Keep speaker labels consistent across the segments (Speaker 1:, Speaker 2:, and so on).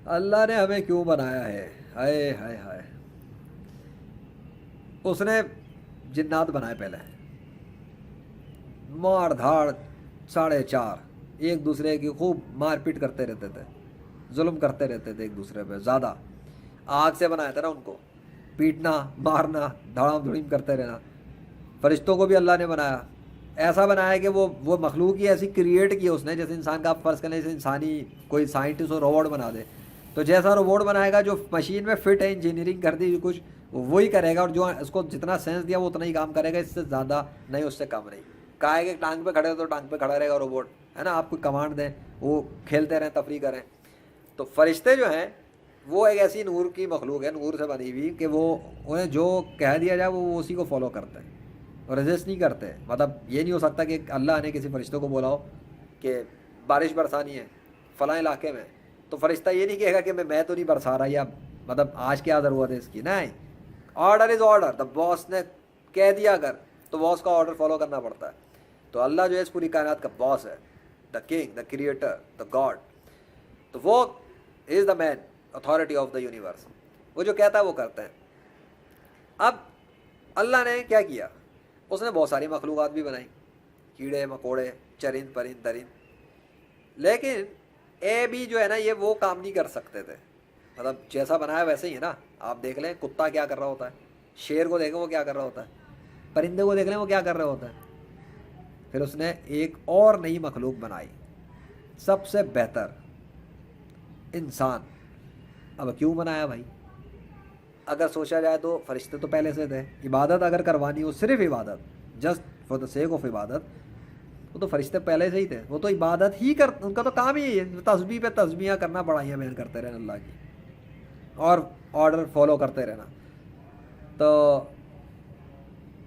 Speaker 1: اللہ نے ہمیں کیوں بنایا ہے؟ ہائے ہائے ہائے، اس نے جنات بنائے پہلے، مار دھاڑ 4.5، ایک دوسرے کی خوب مار پیٹ کرتے رہتے تھے، ظلم کرتے رہتے تھے ایک دوسرے پہ زیادہ. آگ سے بنایا تھا نا ان کو، پیٹنا مارنا دھڑام دھڑیم کرتے رہنا. فرشتوں کو بھی اللہ نے بنایا، ایسا بنایا کہ وہ مخلوق ہی ایسی کریٹ کی اس نے، جیسے انسان کا آپ فرض کریں، جیسے انسانی کوئی سائنٹسٹ اور روبوٹ بنا دے، تو جیسا روبوٹ بنائے گا جو مشین میں فٹ ہے، انجینئرنگ کر دی کچھ، وہی کرے گا، اور جو اس کو جتنا سینس دیا وہ اتنا ہی کام کرے گا، اس سے زیادہ نہیں، اس سے کم نہیں. کہا کہ ٹانگ پہ کھڑے ہو تو ٹانگ پہ کھڑا رہے گا روبوٹ، ہے نا. آپ کو کمانڈ دیں وہ کھیلتے رہیں، تفریح کریں. تو فرشتے جو ہیں وہ ایک ایسی نور کی مخلوق ہے، نور سے بنی ہوئی، کہ وہ انہیں جو کہہ دیا جائے وہ اسی کو فالو کرتے ہیں، اور رجسٹ نہیں کرتے. مطلب یہ نہیں ہو سکتا کہ اللہ نے کسی فرشتوں کو بولا ہو کہ بارش برسانی ہے فلاں علاقے میں، تو فرشتہ یہ نہیں کہے گا کہ میں تو نہیں برسا رہا، یا مطلب آج کیا ضرورت ہے اس کی. نہیں، آرڈر از آرڈر. دا باس نے کہہ دیا اگر، تو باس کا آرڈر فالو کرنا پڑتا ہے. تو اللہ جو ہے اس پوری کائنات کا باس ہے، the king, the creator, the God. تو وہ از دا مین اتھارٹی آف دا یونیورس. وہ جو کہتا ہے وہ کرتے ہیں. اب اللہ نے کیا کیا، اس نے بہت ساری مخلوقات بھی بنائی، کیڑے مکوڑے، چرند پرند درند. لیکن اے بھی جو ہے نا، یہ وہ کام نہیں کر سکتے تھے. مطلب جیسا بنایا ویسے ہی ہے نا. آپ دیکھ لیں کتا کیا کر رہا ہوتا ہے، شیر کو دیکھیں وہ کیا کر رہا ہوتا ہے، پرندے کو دیکھ لیں وہ کیا کر رہا ہوتا ہے. پھر اس نے ایک اور نئی مخلوق بنائی، سب سے بہتر، انسان. اب کیوں بنایا بھائی؟ اگر سوچا جائے تو فرشتے تو پہلے سے تھے. عبادت اگر کروانی ہو، صرف عبادت، just for the sake of عبادت، وہ تو فرشتے پہلے سے ہی تھے. وہ تو عبادت ہی ان کا تو کام ہی ہے، تسبیح پہ تسبیحاں کرنا، بڑائیاں بیان کرتے رہنا اللہ کی، اور آرڈر فالو کرتے رہنا. تو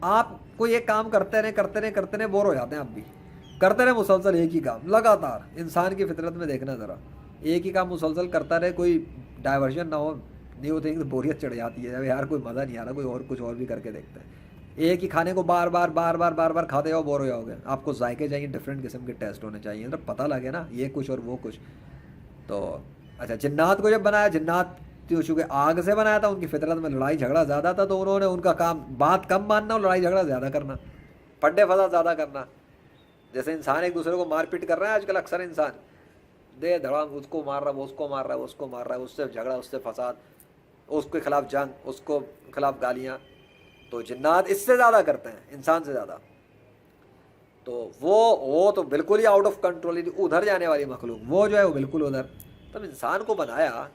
Speaker 1: آپ کو یہ کام کرتے رہے کرتے رہے کرتے رہے بور ہو جاتے ہیں. آپ بھی کرتے رہے مسلسل ایک ہی کام لگاتار. انسان کی فطرت میں دیکھنا ذرا، ایک ہی کام مسلسل کرتا رہے، کوئی ڈائیورژن نہ ہو، نیو تھنگس، بوریت چڑھ جاتی ہے یار، کوئی مزہ نہیں آ رہا، کوئی اور کچھ اور بھی کر کے دیکھتے ہیں. ایک ہی کھانے کو بار بار بار بار بار بار کھاتے جاؤ، بور ہو جاؤ گے. آپ کو ذائقے چاہیے، ڈفرینٹ قسم کے ٹیسٹ ہونے چاہیے، مطلب پتہ لگے نا یہ کچھ اور وہ کچھ. تو اچھا، جنات کو جب بنایا، جنات چونکہ آگ سے بنایا تھا، ان کی فطرت میں لڑائی جھگڑا زیادہ تھا، تو انہوں نے ان کا کام بات کم ماننا اور لڑائی جھگڑا زیادہ کرنا، پڈے فضا زیادہ کرنا. جیسے انسان ایک دوسرے کو مار پیٹ کر رہے ہیں آج کل اکثر، انسان دے دھڑام، اس کو مار رہا ہے، وہ اس کو مار رہا ہے، وہ اس کو مار رہا ہے، اس سے جھگڑا، اس سے فساد، اس کے خلاف جنگ، اس کو خلاف گالیاں. تو جنات اس سے زیادہ کرتے ہیں، انسان سے زیادہ. تو وہ تو بالکل ہی آؤٹ آف کنٹرول، ادھر جانے والی مخلوق، وہ جو ہے وہ بالکل ادھر. تب انسان کو بنایا،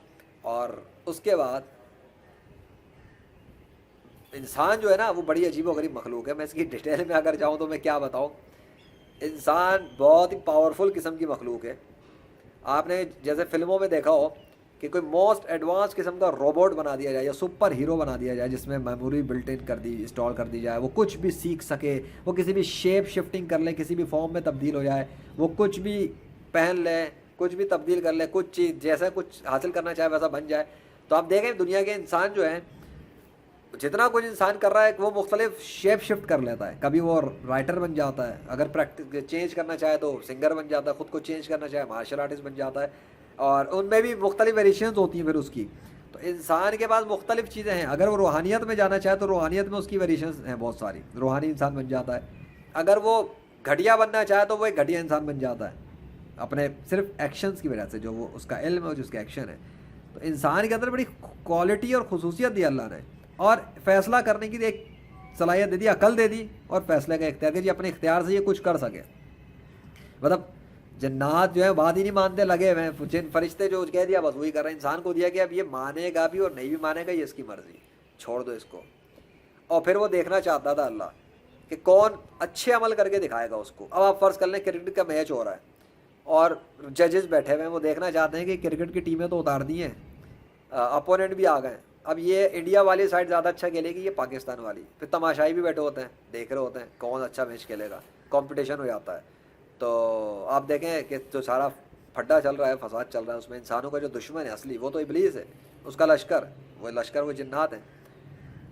Speaker 1: اور اس کے بعد انسان جو ہے نا وہ بڑی عجیب و غریب مخلوق ہے. میں اس کی ڈیٹیل میں اگر جاؤں تو میں کیا بتاؤں. انسان بہت ہی پاورفل قسم کی مخلوق ہے. آپ نے جیسے فلموں میں دیکھا ہو کہ کوئی موسٹ ایڈوانس قسم کا روبوٹ بنا دیا جائے یا سپر ہیرو بنا دیا جائے، جس میں میموری بلٹ ان کر دی، انسٹال کر دی جائے، وہ کچھ بھی سیکھ سکے، وہ کسی بھی شیپ شفٹنگ کر لے، کسی بھی فارم میں تبدیل ہو جائے، وہ کچھ بھی پہن لے، کچھ بھی تبدیل کر لے، کچھ چیز جیسا کچھ حاصل کرنا چاہے ویسا بن جائے. تو آپ دیکھیں دنیا کے انسان جو ہیں، جتنا کچھ انسان کر رہا ہے وہ مختلف شیپ شفٹ کر لیتا ہے. کبھی وہ رائٹر بن جاتا ہے، اگر پریکٹس چینج کرنا چاہے تو سنگر بن جاتا ہے، خود کو چینج کرنا چاہے مارشل آرٹسٹ بن جاتا ہے، اور ان میں بھی مختلف ویریشنز ہوتی ہیں پھر اس کی. تو انسان کے پاس مختلف چیزیں ہیں. اگر وہ روحانیت میں جانا چاہے تو روحانیت میں اس کی ویریشنز ہیں بہت ساری، روحانی انسان بن جاتا ہے. اگر وہ گھٹیا بننا چاہے تو وہ ایک گھٹیا انسان بن جاتا ہے، اپنے صرف ایکشنز کی وجہ سے، جو وہ اس کا علم ہے، جو اس کا ایکشن ہے. تو انسان کے اندر بڑی کوالٹی اور خصوصیت دی اللہ نے، اور فیصلہ کرنے کی ایک صلاحیت دے دی، عقل دے دی، اور فیصلے کا اختیار، کہ جی اپنے اختیار سے یہ کچھ کر سکے. مطلب جنات جو ہے بات ہی نہیں مانتے، لگے ہوئے ہیں. جن فرشتے جو کہہ دیا بس وہی کر رہے ہیں. انسان کو دیا کہ اب یہ مانے گا بھی اور نہیں بھی مانے گا، یہ اس کی مرضی، چھوڑ دو اس کو. اور پھر وہ دیکھنا چاہتا تھا اللہ کہ کون اچھے عمل کر کے دکھائے گا اس کو. اب آپ فرض کر لیں کرکٹ کا میچ ہو رہا ہے اور ججز بیٹھے ہوئے ہیں، وہ دیکھنا چاہتے ہیں کہ کرکٹ کی ٹیمیں تو اتار دی ہیں، اپوننٹ بھی آ گئے ہیں، اب یہ انڈیا والی سائڈ زیادہ اچھا کھیلے گی، یہ پاکستان والی. پھر تماشائی بھی بیٹھے ہوتے ہیں، دیکھ رہے ہوتے ہیں کون اچھا میچ کھیلے گا، کمپٹیشن ہو جاتا ہے. تو آپ دیکھیں کہ جو سارا پھڈا چل رہا ہے، فساد چل رہا ہے، اس میں انسانوں کا جو دشمن ہے اصلی وہ تو ابلیس ہے، اس کا لشکر، وہ لشکر وہ جنات ہیں.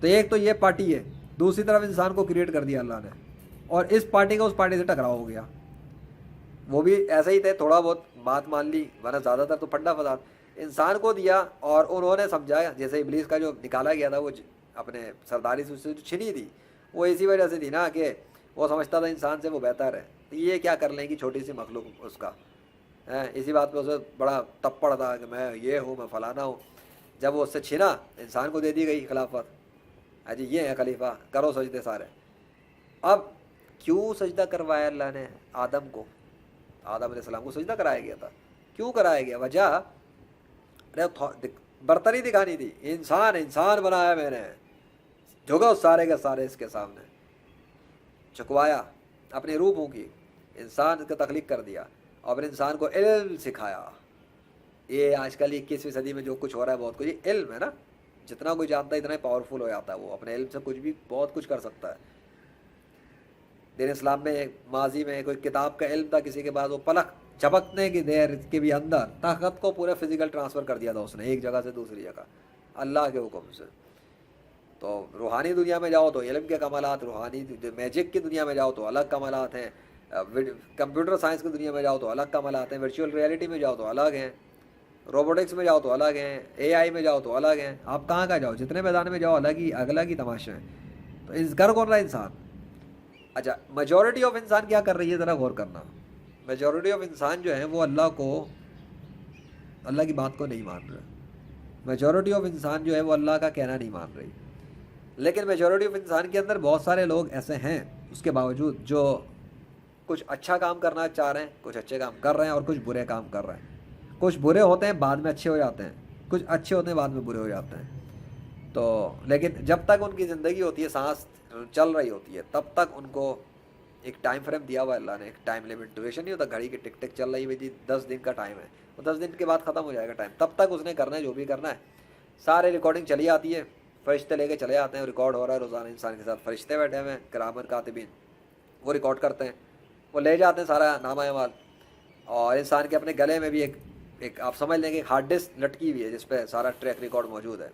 Speaker 1: تو ایک تو یہ پارٹی ہے، دوسری طرف انسان کو کریٹ کر دیا اللہ نے، اور اس پارٹی کا اس پارٹی سے ٹکراؤ ہو گیا. وہ بھی ایسے ہی تھے، تھوڑا بہت بات مان لی، ورنہ زیادہ تر تو پھڈا فساد. انسان کو دیا اور انہوں نے سمجھا جیسے ابلیس کا جو نکالا گیا تھا وہ اپنے سرداری سے اس سے جو چھنی تھی وہ اسی وجہ سے تھی نا کہ وہ سمجھتا تھا انسان سے وہ بہتر ہے، تو یہ کیا کر لیں گی چھوٹی سی مخلوق اس کا اسی بات پہ اسے بڑا تپڑ تھا کہ میں یہ ہوں، میں فلانا ہوں۔ جب وہ اس سے چھنا انسان کو دے دی گئی خلافت، جی یہ ہے خلیفہ، کرو سجدے سارے۔ اب کیوں سجدہ کروایا اللہ نے آدم کو؟ آدم علیہ السلام کو سجدہ کرایا گیا تھا، کیوں کرایا گیا؟ وجہ برتری دکھانی تھی، انسان بنایا میں نے، جھکو سارے کے سارے اس کے سامنے، چکوایا، اپنی روح پھونکی، انسان کا تخلیق کر دیا اور پھر انسان کو علم سکھایا۔ یہ آج کل 21ویں صدی میں جو کچھ ہو رہا ہے بہت کچھ یہ علم ہے نا، جتنا کوئی جانتا ہے اتنا ہی پاورفل ہو جاتا ہے، وہ اپنے علم سے کچھ بھی بہت کچھ کر سکتا ہے۔ دین اسلام میں ماضی میں کوئی کتاب کا علم تھا کسی کے بعد، وہ پلک جھپکنے کی دیر کے بھی اندر طاقت کو پورا فزیکل ٹرانسفر کر دیا تھا اس نے، ایک جگہ سے دوسری جگہ اللہ کے حکم سے۔ تو روحانی دنیا میں جاؤ تو علم کے کمالات، روحانی میجک کی دنیا میں جاؤ تو الگ کمالات ہیں، کمپیوٹر سائنس کی دنیا میں جاؤ تو الگ کمالات ہیں، ورچوئل ریئلٹی میں جاؤ تو الگ ہیں، روبوٹکس میں جاؤ تو الگ ہیں، اے آئی میں جاؤ تو الگ ہیں، آپ کہاں کا جاؤ، جتنے میدان میں جاؤ الگ ہی تماشے ہیں۔ تو اس کر کون رہا ہے انسان؟ اچھا میجورٹی آف انسان کیا کر رہی ہے ذرا غور کرنا۔ میجورٹی آف انسان جو ہے وہ اللہ کی بات کو نہیں مان رہے، میجورٹی آف انسان جو ہے وہ اللہ کا کہنا نہیں مان رہی۔ لیکن میجورٹی آف انسان کے اندر بہت سارے لوگ ایسے ہیں اس کے باوجود جو کچھ اچھا کام کرنا چاہ رہے ہیں، کچھ اچھے کام کر رہے ہیں اور کچھ برے کام کر رہے ہیں، کچھ برے ہوتے ہیں بعد میں اچھے ہو جاتے ہیں، کچھ اچھے ہوتے ہیں بعد میں برے ہو جاتے ہیں۔ تو لیکن جب تک ان کی زندگی ہوتی ہے، سانس چل رہی ہوتی ہے، تب تک ان کو ایک ٹائم فریم دیا ہوا ہے اللہ نے، ایک ٹائم لمٹ، ڈیوریشن نہیں ہوتا گھڑی کی ٹک ٹک چل رہی ہے جی 10 دن کا ٹائم ہے، وہ 10 دن کے بعد ختم ہو جائے گا ٹائم، تب تک اس نے کرنا ہے جو بھی کرنا ہے۔ سارے ریکارڈنگ چلی آتی ہے، فرشتے لے کے چلے آتے ہیں، ریکارڈ ہو رہا ہے روزانہ، انسان کے ساتھ فرشتے بیٹھے ہوئے ہیں کرامن کاتبین، وہ ریکارڈ کرتے ہیں، وہ لے جاتے ہیں سارا نامہ اعمال۔ اور انسان کے اپنے گلے میں بھی ایک آپ سمجھ لیں کہ ایک ہارڈ ڈسک لٹکی ہوئی ہے جس پہ سارا ٹریک ریکارڈ موجود ہے،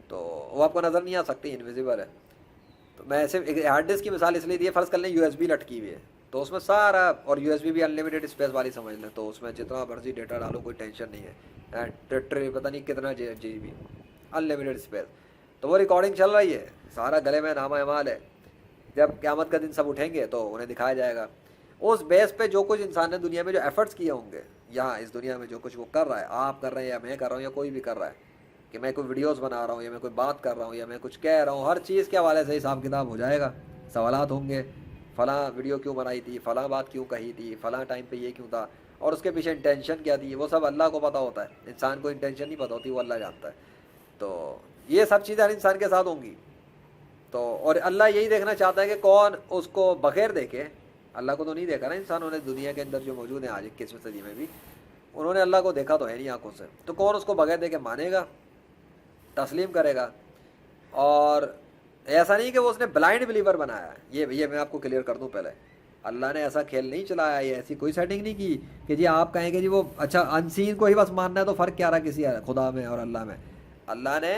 Speaker 1: تو وہ آپ کو نظر نہیں آ سکتی، انویزیبل ہے۔ تو میں ایسے ایک ہارڈ ڈسک کی مثال اس لیے دی ہے، فرض کر لیں یو ایس بی لٹکی ہوئی ہے تو اس میں سارا، اور یو ایس بی بھی انلمیٹیڈ اسپیس والی سمجھ لیں، تو اس میں جتنا مرضی ڈیٹا ڈالو کوئی ٹینشن نہیں ہے، پتہ نہیں کتنا جی بی انلمیٹیڈ اسپیس۔ تو وہ ریکارڈنگ چل رہی ہے، سارا گلے میں نامہ اعمال ہے، جب قیامت کا دن سب اٹھیں گے تو انہیں دکھایا جائے گا۔ اس بیس پہ جو کچھ انسان نے دنیا میں جو ایفرٹس کیے ہوں گے، یہاں اس دنیا میں جو کچھ وہ کر رہا ہے، آپ کر رہے ہیں یا میں کر رہا ہوں یا کوئی بھی کر رہا ہے، کہ میں کوئی ویڈیوز بنا رہا ہوں یا میں کوئی بات کر رہا ہوں یا میں کچھ کہہ رہا ہوں، ہر چیز کے حوالے سے حساب کتاب ہو جائے گا، سوالات ہوں گے، فلاں ویڈیو کیوں بنائی تھی، فلاں بات کیوں کہی تھی، فلاں ٹائم پہ یہ کیوں تھا، اور اس کے پیچھے انٹینشن کیا تھی، وہ سب اللہ کو پتہ ہوتا ہے، انسان کو انٹینشن نہیں پتہ ہوتی، وہ اللہ جانتا ہے۔ تو یہ سب چیزیں ہر انسان کے ساتھ ہوں گی۔ تو اور اللہ یہی دیکھنا چاہتا ہے کہ کون اس کو بغیر دیکھے، اللہ کو تو نہیں دیکھا نا انسانوں نے، دنیا کے اندر جو موجود ہیں آج 21ویں صدی میں بھی، انہوں نے اللہ کو دیکھا تو ہے نہیں آنکھوں سے، تو کون اس کو بغیر دیکھے مانے گا، تسلیم کرے گا۔ اور ایسا نہیں کہ وہ اس نے بلائنڈ بلیور بنایا ہے، یہ میں آپ کو کلیئر کر دوں پہلے، اللہ نے ایسا کھیل نہیں چلایا، یہ ایسی کوئی سیٹنگ نہیں کی کہ جی آپ کہیں کہ جی وہ اچھا انسین کو ہی بس ماننا ہے، تو فرق کیا رہا کسی خدا میں اور اللہ میں؟ اللہ نے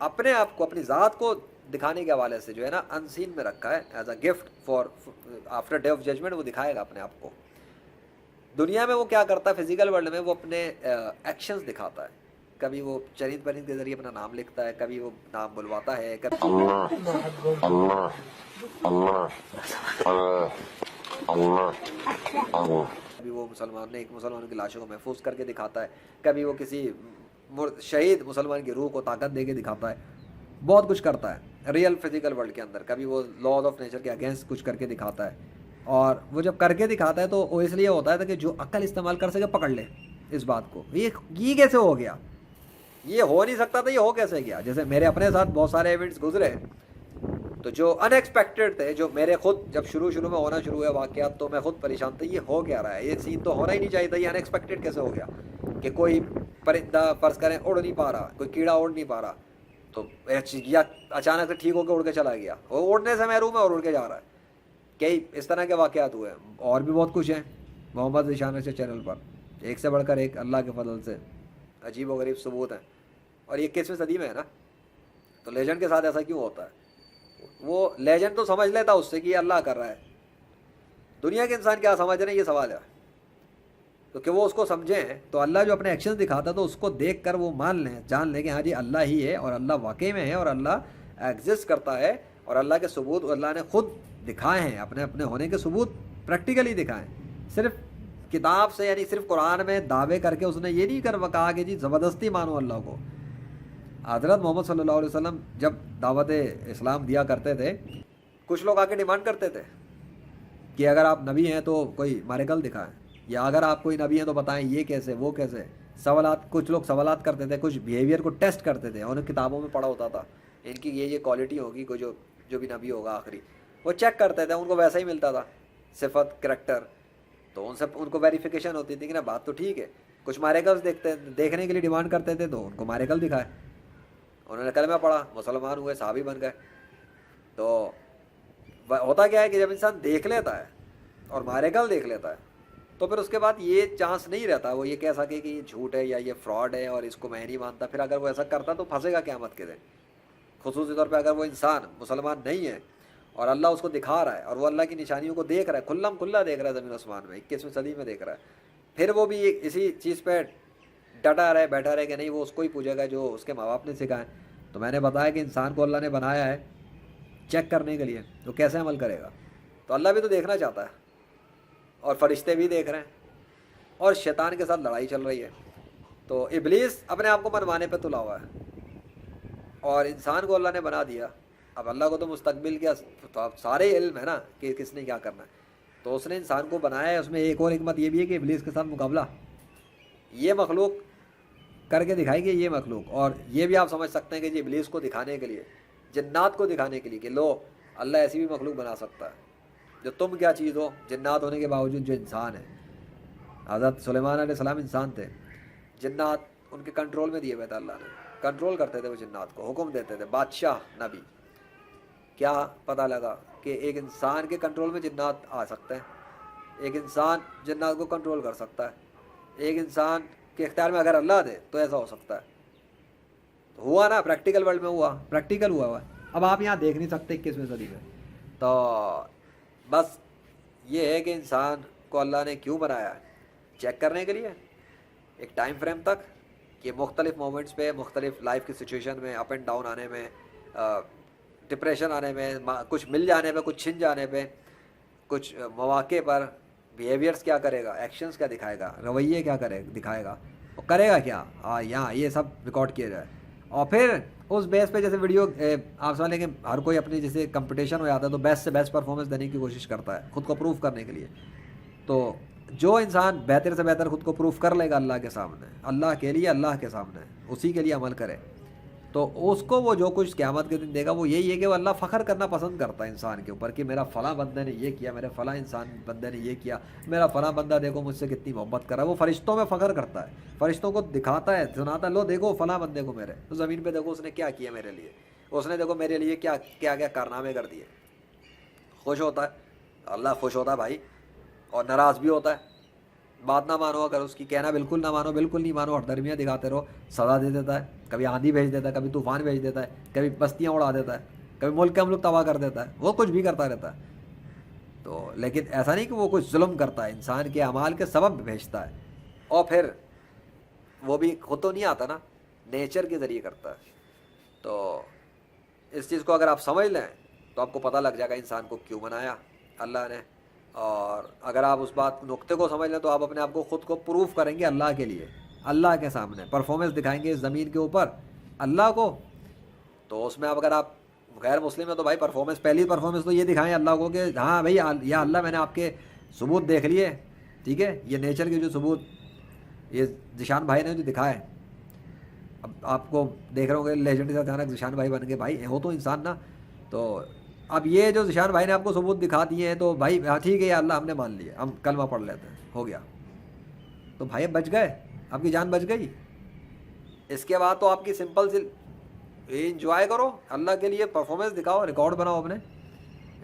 Speaker 1: اپنے آپ کو، اپنی ذات کو دکھانے کے حوالے سے جو ہے نا انسین میں رکھا ہے، as a gift for after day of judgement, وہ دکھائے گا اپنے آپ کو۔ دنیا میں وہ کیا کرتا ہے، فزیکل ورلڈ میں وہ اپنے ایکشنز دکھاتا ہے، کبھی وہ چرند پرند کے ذریعے اپنا نام لکھتا ہے، کبھی وہ نام بلواتا ہے، کبھی وہ مسلمان کی لاشوں کو محفوظ کر کے دکھاتا ہے، کبھی وہ کسی شہید مسلمان کی روح کو طاقت دے کے دکھاتا ہے، بہت کچھ کرتا ہے ریئل فزیکل ورلڈ کے اندر، کبھی وہ لاز آف نیچر کے اگینسٹ کچھ کر کے دکھاتا ہے۔ اور وہ جب کر کے دکھاتا ہے تو وہ اس لیے ہوتا ہے کہ جو عقل استعمال کر سکے پکڑ لے اس بات کو، یہ کیسے ہو گیا، یہ ہو نہیں سکتا تھا، یہ ہو کیسے گیا؟ جیسے میرے اپنے ساتھ بہت سارے ایونٹس گزرے تو جو ان ایکسپیکٹڈ تھے، جو میرے خود جب شروع میں ہونا شروع ہوئے واقعات، تو میں خود پریشان تھا، یہ ہو کیا رہا ہے، یہ سین تو ہونا ہی نہیں چاہیے تھا، یہ ان ایکسپیکٹڈ کیسے ہو گیا کہ کوئی پرندہ فرض کریں اڑ نہیں پا رہا، کوئی کیڑا اڑ نہیں پا رہا، تو یا اچانک سے ٹھیک ہو کے اڑ کے چلا گیا، وہ اڑنے سے محروم ہے اور اڑ کے جا رہا ہے۔ کئی اس طرح کے واقعات ہوئے ہیں، اور بھی بہت کچھ ہیں محمد ذیشان سے چینل پر، ایک سے بڑھ کر ایک اللہ کے فضل سے عجیب و غریب ثبوت ہیں، اور یہ 21ویں صدی میں ہے نا، تو لیجنڈ کے ساتھ ایسا کیوں ہوتا ہے؟ وہ لیجنڈ تو سمجھ لیتا اس سے کہ یہ اللہ کر رہا ہے، دنیا کے انسان کیا سمجھ رہے ہیں یہ سوال ہے، تو کہ وہ اس کو سمجھیں، تو اللہ جو اپنے ایکشن دکھاتا ہے تو اس کو دیکھ کر وہ مان لیں، جان لیں کہ ہاں جی اللہ ہی ہے، اور اللہ واقعی میں ہے، اور اللہ ایگزسٹ کرتا ہے، اور اللہ کے ثبوت اللہ نے خود دکھائے ہیں، اپنے اپنے ہونے کے ثبوت پریکٹیکلی دکھائے ہیں، صرف کتاب سے یعنی صرف قرآن میں دعوے کر کے اس نے یہ نہیں کہا کہ جی زبردستی مانو اللہ کو۔ حضرت محمد صلی اللہ علیہ وسلم جب دعوت اسلام دیا کرتے تھے، کچھ لوگ آ کے ڈیمانڈ کرتے تھے کہ اگر آپ نبی ہیں تو کوئی میریکل دکھائیں، یا اگر آپ کوئی نبی ہیں تو بتائیں یہ کیسے وہ کیسے، سوالات، کچھ لوگ سوالات کرتے تھے، کچھ بیہیویئر کو ٹیسٹ کرتے تھے، انہیں کتابوں میں پڑھا ہوتا تھا ان کی یہ کوالٹی ہوگی، کوئی جو بھی نبی ہوگا آخری، وہ چیک کرتے تھے، ان کو ویسا ہی ملتا تھا صفت کریکٹر، تو ان کو ویریفیکیشن ہوتی تھی کہ نا بات تو ٹھیک ہے۔ کچھ میریکلس دیکھنے کے لیے ڈیمانڈ کرتے تھے تو ان کو میریکل دکھائے، انہوں نے کلمہ پڑھا، مسلمان ہوئے، صحابی بن گئے۔ تو ہوتا کیا ہے کہ جب انسان دیکھ لیتا ہے اور میریکل دیکھ لیتا ہے تو پھر اس کے بعد یہ چانس نہیں رہتا وہ یہ کہہ سکے کہ یہ جھوٹ ہے یا یہ فراڈ ہے اور اس کو میں نہیں مانتا۔ پھر اگر وہ ایسا کرتا تو پھنسے گا قیامت کے دن، خصوصی طور پہ اگر وہ انسان مسلمان نہیں ہے اور اللہ اس کو دکھا رہا ہے اور وہ اللہ کی نشانیوں کو دیکھ رہا ہے، کھلم کھلا دیکھ رہا ہے زمین آسمان میں، 21ویں صدی میں دیکھ رہا ہے، پھر وہ بھی اسی چیز پہ ڈٹا رہے، بیٹھا رہے کہ نہیں وہ اس کو ہی پوچھے گا جو اس کے ماں باپ نے سکھائے۔ تو میں نے بتایا کہ انسان کو اللہ نے بنایا ہے چیک کرنے کے لیے، تو کیسے عمل کرے گا؟ تو اللہ بھی تو دیکھنا چاہتا ہے، اور فرشتے بھی دیکھ رہے ہیں، اور شیطان کے ساتھ لڑائی چل رہی ہے۔ تو ابلیس اپنے آپ کو منوانے پہ تلا ہوا ہے، اور انسان کو اللہ نے بنا دیا۔ اب اللہ کو تو مستقبل کیا تو اب سارے علم ہے نا کہ کس نے کیا کرنا ہے، تو اس نے انسان کو بنایا ہے۔ اس میں ایک اور حکمت یہ بھی ہے کہ ابلیس کے ساتھ مقابلہ یہ مخلوق کر کے دکھائے گی، یہ مخلوق، اور یہ بھی آپ سمجھ سکتے ہیں کہ جی ابلیس کو دکھانے کے لیے، جنات کو دکھانے کے لیے کہ لو اللہ ایسی بھی مخلوق بنا سکتا ہے جو تم کیا چیز ہو، جنات ہونے کے باوجود جو انسان ہے۔ حضرت سلیمان علیہ السلام انسان تھے، جنات ان کے کنٹرول میں دیے ہوئے تھے، اللہ نے کنٹرول کرتے تھے وہ جنات کو، حکم دیتے تھے، بادشاہ نبی۔ کیا پتہ لگا کہ ایک انسان کے کنٹرول میں جنات آ سکتے ہیں، ایک انسان جنات کو کنٹرول کر سکتا ہے، ایک انسان کے اختیار میں اگر اللہ دے تو ایسا ہو سکتا ہے۔ تو ہوا نا، پریکٹیکل ورلڈ میں ہوا، پریکٹیکل ہوا۔ اب آپ یہاں دیکھ نہیں سکتے 21ویں صدی میں۔ تو بس یہ ہے کہ انسان کو اللہ نے کیوں بنایا ہے؟ چیک کرنے کے لیے ایک ٹائم فریم تک کہ مختلف مومنٹس پہ، مختلف لائف کی سچویشن میں، اپ اینڈ ڈاؤن آنے میں، ڈپریشن آنے میں، کچھ مل جانے پہ، کچھ چھن جانے پہ، کچھ مواقع پر بیہیویئرس کیا کرے گا، ایکشنز کیا دکھائے گا، رویے کیا دکھائے گا، اور کرے گا کیا، یہاں یہ سب ریکارڈ کیا جائے۔ اور پھر اس بیس پہ جیسے ویڈیو آپ سمجھ لیں کہ ہر کوئی اپنی جیسے کمپٹیشن ہو جاتا ہے تو بیسٹ سے بیسٹ پرفارمنس دینے کی کوشش کرتا ہے خود کو پروف کرنے کے لیے۔ تو جو انسان بہتر سے بہتر خود کو پروف کر لے گا اللہ کے سامنے، اللہ کے لیے، اللہ کے سامنے، اسی کے لیے عمل کرے، تو اس کو وہ جو کچھ قیامت کے دن دے گا وہ یہی ہے کہ وہ اللہ فخر کرنا پسند کرتا ہے انسان کے اوپر کہ میرا فلاں بندے نے یہ کیا، میرے فلاں انسان بندے نے یہ کیا، میرا فلاں بندہ دیکھو مجھ سے کتنی محبت کر رہا ہے۔ وہ فرشتوں میں فخر کرتا ہے، فرشتوں کو دکھاتا ہے، سناتا ہے، لو دیکھو فلاں بندے کو میرے، تو زمین پہ دیکھو اس نے کیا کیا میرے لیے، اس نے دیکھو میرے لیے کیا کیا کیا کارنامے کر دیے۔ خوش ہوتا ہے اللہ، خوش ہوتا ہے بھائی، اور ناراض بھی ہوتا ہے۔ بات نہ مانو اگر اس کی، کہنا بالکل نہ مانو، بالکل نہیں مانو، اور درمیاں دکھاتے رہو، سزا دے دیتا ہے، کبھی آندھی بھیج دیتا ہے، کبھی طوفان بھیج دیتا ہے، کبھی بستیاں اڑا دیتا ہے، کبھی ملک کے ہم لوگ تباہ کر دیتا ہے، وہ کچھ بھی کرتا رہتا ہے۔ تو لیکن ایسا نہیں کہ وہ کچھ ظلم کرتا ہے، انسان کے اعمال کے سبب بھیجتا ہے، اور پھر وہ بھی خود تو نہیں آتا نا، نیچر کے ذریعے کرتا ہے۔ تو اس چیز کو اگر آپ سمجھ لیں تو آپ کو پتہ لگ جائے گا انسان کو کیوں بنایا اللہ نے، اور اگر آپ اس بات نقطے کو سمجھ لیں تو آپ اپنے آپ کو خود کو پروف کریں گے اللہ کے لیے، اللہ کے سامنے پرفارمنس دکھائیں گے اس زمین کے اوپر اللہ کو۔ تو اس میں اب اگر آپ غیر مسلم ہیں تو بھائی پرفارمنس، پہلی پرفارمنس تو یہ دکھائیں اللہ کو کہ ہاں بھائی یا اللہ میں نے آپ کے ثبوت دیکھ لیے، ٹھیک ہے، یہ نیچر کے جو ثبوت یہ ذیشان بھائی نے جو دکھائے۔ اب آپ کو دیکھ رہے ہوں گے لیجنڈ سے اچانک ذیشان بھائی بن گئے، بھائی ہو تو انسان نا۔ تو اب یہ جو ذیشان بھائی نے آپ کو ثبوت دکھا دیے ہیں تو بھائی ہاں ٹھیک ہے یا اللہ ہم نے مان لیا، ہم کلمہ پڑھ لیتے ہیں، ہو گیا، تو بھائی اب بچ گئے، آپ کی جان بچ گئی۔ اس کے بعد تو آپ کی سمپل سی انجوائے کرو، اللہ کے لیے پرفارمنس دکھاؤ، ریکارڈ بناؤ اپنے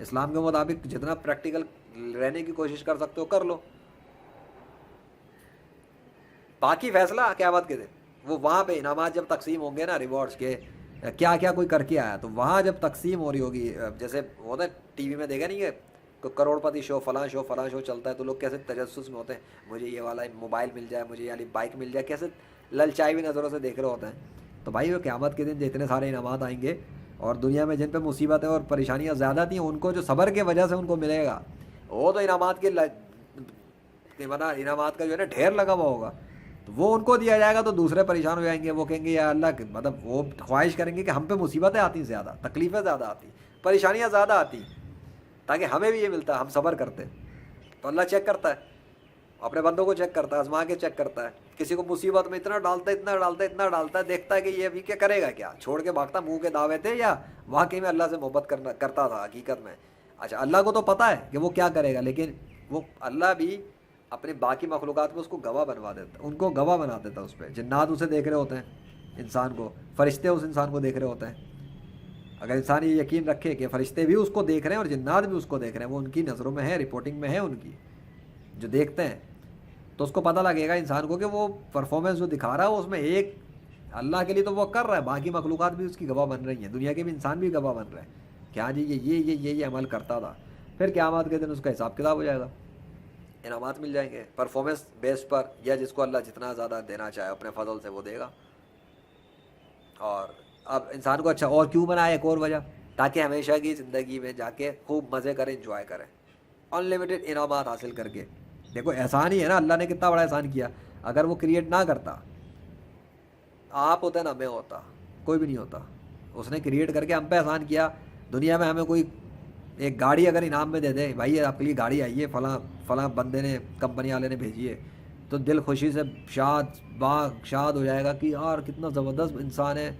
Speaker 1: اسلام کے مطابق، جتنا پریکٹیکل رہنے کی کوشش کر سکتے ہو کر لو۔ باقی فیصلہ قیامت کے دن، وہ وہاں پہ انعامات جب تقسیم ہوں گے نا، ریوارڈز کے کیا کیا کوئی کر کے آیا، تو وہاں جب تقسیم ہو رہی ہوگی، جیسے ہوتا ہے ٹی وی میں دیکھا نہیں ہے کروڑپتی شو فلاں شو فلاں شو چلتا ہے تو لوگ کیسے تجسس میں ہوتے ہیں, مجھے یہ والا موبائل مل جائے, مجھے یہ والی بائک مل جائے, کیسے للچائی ہوئی نظروں سے دیکھ رہے ہوتے ہیں. تو بھائی وہ قیامت کے دن جتنے سارے انعامات آئیں گے, اور دنیا میں جن پہ مصیبتیں اور پریشانیاں زیادہ تھیں ان کو جو صبر کے وجہ سے ان کو ملے گا, وہ تو انعامات کے بنا انعامات کا جو ہے نا ڈھیر لگا ہوا ہوگا, تو وہ ان کو دیا جائے گا تو دوسرے پریشان ہو جائیں گے. وہ کہیں گے یا اللہ, مطلب وہ خواہش کریں گے کہ ہم پہ مصیبتیں آتی ہیں زیادہ, تکلیفیں زیادہ آتی, پریشانیاں زیادہ آتی, تاکہ ہمیں بھی یہ ملتا, ہم صبر کرتے. تو اللہ چیک کرتا ہے, اپنے بندوں کو چیک کرتا ہے, آزما کے چیک کرتا ہے. کسی کو مصیبت میں اتنا ڈالتا ہے, اتنا ڈالتا ہے, اتنا ڈالتا ہے, دیکھتا ہے کہ یہ ابھی کیا کرے گا, کیا چھوڑ کے بھاگتا, منہ کے دعوے تھے یا واقعی میں اللہ سے محبت کرتا تھا حقیقت میں. اچھا, اللہ کو تو پتہ ہے کہ وہ کیا کرے گا, لیکن وہ اللہ بھی اپنے باقی مخلوقات میں اس کو گواہ بنوا دیتا, ان کو گواہ بنا دیتا اس پہ. جنات اسے دیکھ رہے ہوتے ہیں انسان کو, فرشتے اس انسان کو دیکھ رہے ہوتے ہیں. اگر انسان یہ یقین رکھے کہ فرشتے بھی اس کو دیکھ رہے ہیں اور جنات بھی اس کو دیکھ رہے ہیں, وہ ان کی نظروں میں ہے, رپورٹنگ میں ہے ان کی, جو دیکھتے ہیں, تو اس کو پتہ لگے گا انسان کو کہ وہ پرفارمنس جو دکھا رہا ہے اس میں ایک اللہ کے لیے تو وہ کر رہا ہے, باقی مخلوقات بھی اس کی گواہ بن رہی ہیں, دنیا کے بھی انسان بھی گواہ بن رہے ہیں کہ ہاں جی یہ عمل کرتا تھا. پھر قیامت کے دن اس کا حساب کتاب ہو جائے گا, انعامات مل جائیں گے پرفارمنس بیس پر, یا جس کو اللہ جتنا زیادہ دینا چاہے اپنے فضل سے وہ دے گا. اور اب انسان کو اچھا اور کیوں بنایا, ایک اور وجہ, تاکہ ہمیشہ کی زندگی میں جا کے خوب مزے کریں, انجوائے کریں, ان لمیٹڈ انعامات حاصل کر کے. دیکھو احسان ہی ہے نا, اللہ نے کتنا بڑا احسان کیا. اگر وہ کریٹ نہ کرتا, آپ ہوتے نہ میں ہوتا, کوئی بھی نہیں ہوتا. اس نے کریٹ کر کے ہم پہ احسان کیا. دنیا میں ہمیں کوئی ایک گاڑی اگر انعام میں دے دے, بھائی آپ کے لیے گاڑی آئی ہے, فلاں بندے نے, کمپنی والے نے بھیجی ہے, تو دل خوشی سے شاد ہو جائے گا کہ یار کتنا زبردست انسان ہے,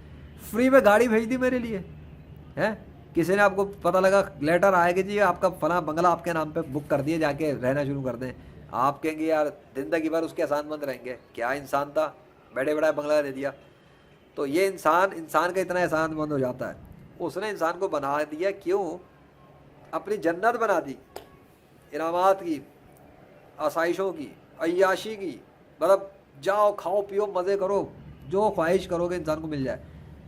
Speaker 1: فری میں گاڑی بھیج دی میرے لیے ہے. کسی نے آپ کو پتہ لگا لیٹر آئے کہ جی آپ کا فلاں بنگلہ آپ کے نام پہ بک کر دیے, جا کے رہنا شروع کر دیں, آپ کہیں گے یار زندگی بھر اس کے احسان مند رہیں گے, کیا انسان تھا, بیٹھے بڑا بنگلہ دے دیا. تو یہ انسان کا اتنا احسان مند ہو جاتا ہے. اس نے انسان کو بنا دیا, کیوں, اپنی جنت بنا دی, انعامات کی, آسائشوں کی, عیاشی کی, مطلب جاؤ کھاؤ پیو مزے کرو, جو خواہش کرو گے انسان کو مل جائے.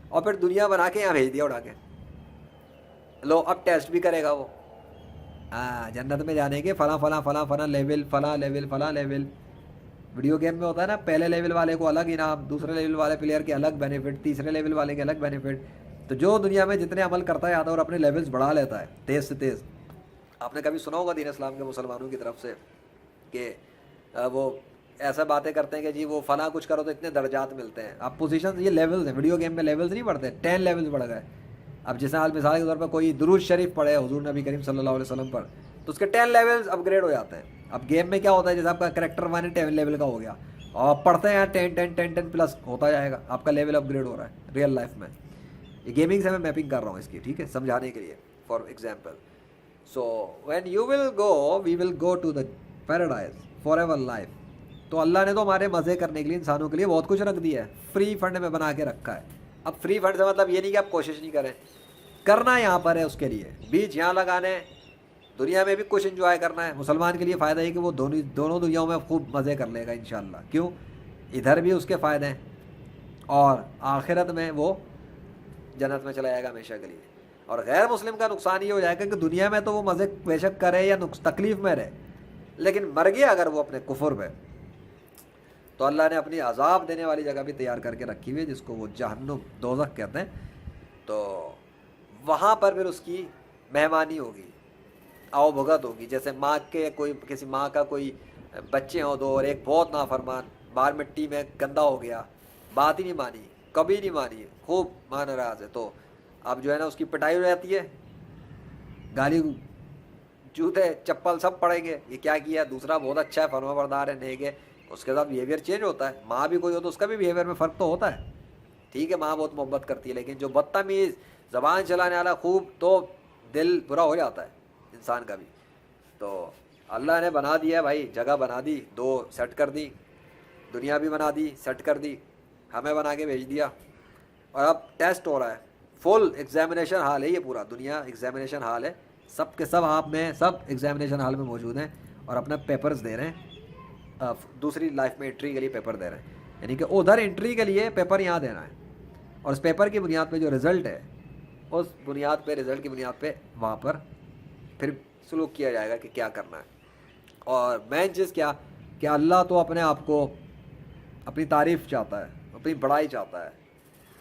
Speaker 1: اور پھر دنیا بنا کے یہاں بھیج دیا اڑا کے, لو اب ٹیسٹ بھی کرے گا وہ, ہاں جنت میں جانے کے فلاں لیول. ویڈیو گیم میں ہوتا ہے نا, پہلے لیول والے کو الگ انعام, دوسرے لیول والے پلیئر کے الگ بینیفٹ, تیسرے لیول والے کے الگ بینیفٹ. تو جو دنیا میں جتنے عمل کرتا ہے آتا ہے اور اپنے لیولز بڑھا لیتا ہے تیز سے تیز. آپ نے کبھی سنا ہوگا دین اسلام کے مسلمانوں کی طرف سے کہ وہ ایسا باتیں کرتے ہیں کہ جی وہ فلاں کچھ کرو تو اتنے درجات ملتے ہیں. اب پوزیشن, یہ لیولز ہیں, ویڈیو گیم میں لیولز نہیں بڑھتے, 10 لیولز بڑھ گئے. اب جس حال مثال کے طور پر کوئی درود شریف پڑھے حضور نبی کریم صلی اللہ علیہ وسلم پر, تو اس کے 10 لیولز اپ گریڈ ہو جاتے ہیں. اب گیم میں کیا ہوتا ہے, جیسے آپ کا کریکٹر 10 لیول کا ہو گیا, اور آپ پڑھتے ہیں 10 پلس ہوتا جائے گا, آپ کا لیول اپ گریڈ ہو رہا ہے ریئل لائف میں. یہ گیمنگ سے میں میپنگ کر رہا ہوں اس کی, ٹھیک ہے, سمجھانے کے لیے, for example. So when you will go, we will go to the paradise for ever life. تو اللہ نے تو ہمارے مزے کرنے کے لیے انسانوں کے لیے بہت کچھ رکھ دیا ہے, فری فنڈ میں بنا کے رکھا ہے. اب فری فنڈ سے مطلب یہ نہیں کہ آپ کوشش نہیں کریں, کرنا یہاں پر ہے, اس کے لیے بیج یہاں لگانے, دنیا میں بھی کچھ انجوائے کرنا ہے. مسلمان کے لیے فائدہ ہے کہ وہ دونوں دنیاؤں میں خوب مزے کر لے گا انشاءاللہ. کیوں, ادھر بھی اس کے فائدے ہیں, اور آخرت میں وہ جنت میں چلا جائے گا ہمیشہ کے لیے. اور غیر مسلم کا نقصان یہ ہو جائے گا کہ دنیا میں تو وہ مزے بے شک کرے یا تکلیف میں رہے, لیکن مر گیا اگر وہ اپنے کفر پہ, تو اللہ نے اپنی عذاب دینے والی جگہ بھی تیار کر کے رکھی ہوئی ہے, جس کو وہ جہنم, دوزخ کہتے ہیں. تو وہاں پر پھر اس کی مہمانی ہوگی, آؤ بھگت ہوگی. جیسے ماں کے کسی ماں کا کوئی بچے ہوں دو, اور ایک بہت نافرمان باہر مٹی میں گندا ہو گیا, بات ہی نہیں مانی, کبھی نہیں مانی, خوب ماں ناراض ہے, تو اب جو ہے نا اس کی پٹائی ہو جاتی ہے, گالی جوتے چپل سب پڑیں گے, یہ کیا کیا. دوسرا بہت اچھا ہے, فرما بردار ہے, نیک ہے, اس کے ساتھ بیہیویئر چینج ہوتا ہے. ماں بھی کوئی ہو تو اس کا بھی بیہیویئر میں فرق تو ہوتا ہے, ٹھیک ہے, ماں بہت محبت کرتی ہے, لیکن جو بدتمیز زبان چلانے والا خوب, تو دل برا ہو جاتا ہے انسان کا بھی. تو اللہ نے بنا دیا بھائی, جگہ بنا دی, 2 سیٹ کر دی, دنیا بھی بنا دی, سیٹ کر دی, ہمیں بنا کے بھیج دیا. اور اب ٹیسٹ ہو رہا ہے, فل ایگزامینیشن ہال ہے یہ پورا, دنیا ایگزامینیشن ہال ہے, سب کے سب آپ میں سب ایگزامینیشن ہال میں موجود ہیں, اور اپنا پیپرز دے رہے ہیں, دوسری لائف میں انٹری کے لیے پیپر دے رہے ہیں. یعنی کہ ادھر انٹری کے لیے پیپر یہاں دینا ہے, اور اس پیپر کی بنیاد پہ جو رزلٹ ہے, اس بنیاد پہ, رزلٹ کی بنیاد پہ وہاں پر پھر سلوک کیا جائے گا کہ کیا کرنا ہے. اور مین چیز کیا کہ اللہ تو اپنے آپ کو اپنی تعریف چاہتا ہے, اپنی بڑائی چاہتا ہے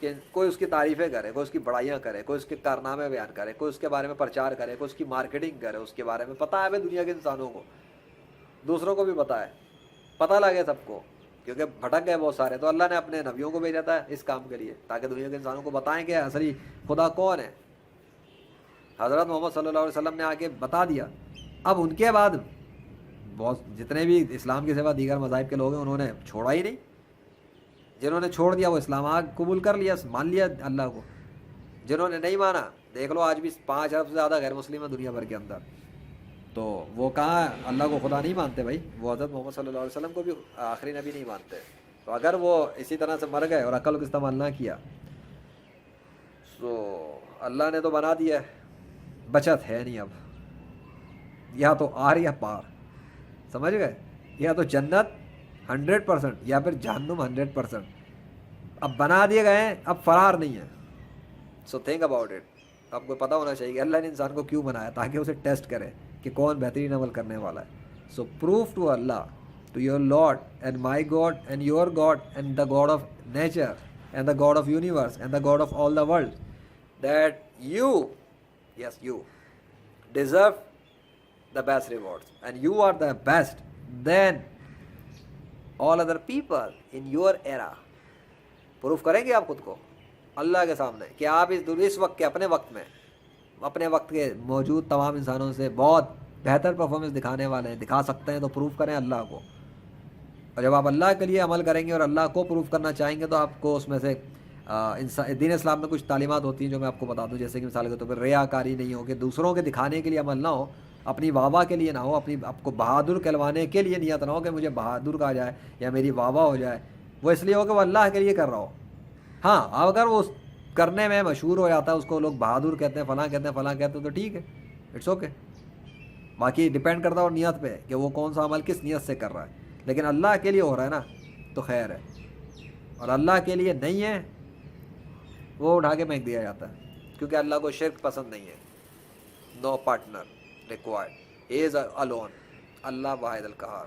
Speaker 1: کہ کوئی اس کی تعریفیں کرے, کوئی اس کی بڑائیاں کرے, کوئی اس کے کارنامے بیان کرے, کوئی اس کے بارے میں پرچار کرے, کوئی اس کی مارکیٹنگ کرے, اس کے بارے میں پتہ ہے. دنیا کے انسانوں کو, دوسروں کو بھی پتہ ہے, پتہ لگے سب کو, کیونکہ بھٹک گئے بہت سارے. تو اللہ نے اپنے نبیوں کو بھیجا تھا اس کام کے لیے تاکہ دنیا کے انسانوں کو بتائیں کہ اصلی خدا کون ہے. حضرت محمد صلی اللہ علیہ وسلم نے آ کے بتا دیا. اب ان کے بعد بہت جتنے بھی اسلام کے سوا دیگر مذاہب کے لوگ ہیں انہوں نے چھوڑا ہی نہیں. جنہوں نے چھوڑ دیا وہ اسلام قبول کر لیا, مان لیا اللہ کو. جنہوں نے نہیں مانا, دیکھ لو آج بھی 5 ارب سے زیادہ غیر مسلم ہیں دنیا بھر کے اندر. تو وہ کہاں اللہ کو خدا نہیں مانتے بھائی, وہ حضرت محمد صلی اللہ علیہ وسلم کو بھی آخری نبی نہیں مانتے. تو اگر وہ اسی طرح سے مر گئے اور عقل کا استعمال نہ کیا تو اللہ نے تو بنا دیا ہے, بچت ہے نہیں اب. یا تو آر یا پار, سمجھ گئے, یا تو جنت 100% یا پھر جہنم 100%. اب بنا دیے گئے ہیں, اب فرار نہیں ہے. So think about it. آپ کو پتہ ہونا چاہیے کہ اللہ نے انسان کو کیوں بنایا, تاکہ اسے ٹیسٹ کرے کہ کون بہترین عمل کرنے والا ہے. So proof to Allah, to your Lord and my God and your God and the God of nature and the God of universe and the God of all the world that you, yes you deserve the best rewards and you are the best than all other people in your era. Proof کریں گے آپ خود کو اللہ کے سامنے کہ آپ اس وقت کے اپنے وقت میں اپنے وقت کے موجود تمام انسانوں سے بہت بہتر پرفارمنس دکھانے والے ہیں, دکھا سکتے ہیں. تو پروف کریں اللہ کو. اور جب آپ اللہ کے لیے عمل کریں گے اور اللہ کو پروف کرنا چاہیں گے تو آپ کو اس میں سے دین اسلام میں کچھ تعلیمات ہوتی ہیں جو میں آپ کو بتا دوں. جیسے کہ مثال کے طور پر ریاکاری نہیں ہو, کہ دوسروں کے دکھانے کے لیے عمل نہ ہو, اپنی واہ کے لیے نہ ہو, اپنی آپ کو بہادر کہلوانے کے لیے نیت نہ ہو کہ مجھے بہادر کہا جائے یا میری واہ ہو جائے. وہ اس لیے ہو کہ وہ اللہ کے لیے کر رہا ہو. ہاں اگر وہ کرنے میں مشہور ہو جاتا ہے, اس کو لوگ بہادر کہتے ہیں, فلاں کہتے ہیں, فلاں کہتے ہیں, تو ٹھیک ہے, اٹس اوکے. باقی ڈپینڈ کرتا ہے اور نیت پہ کہ وہ کون سا عمل کس نیت سے کر رہا ہے. لیکن اللہ کے لیے ہو رہا ہے نا تو خیر ہے, اور اللہ کے لیے نہیں ہے وہ اٹھا کے پھینک دیا جاتا ہے, کیونکہ اللہ کو شرک پسند نہیں ہے. No partner required. He is alone. اللہ واحد القہار.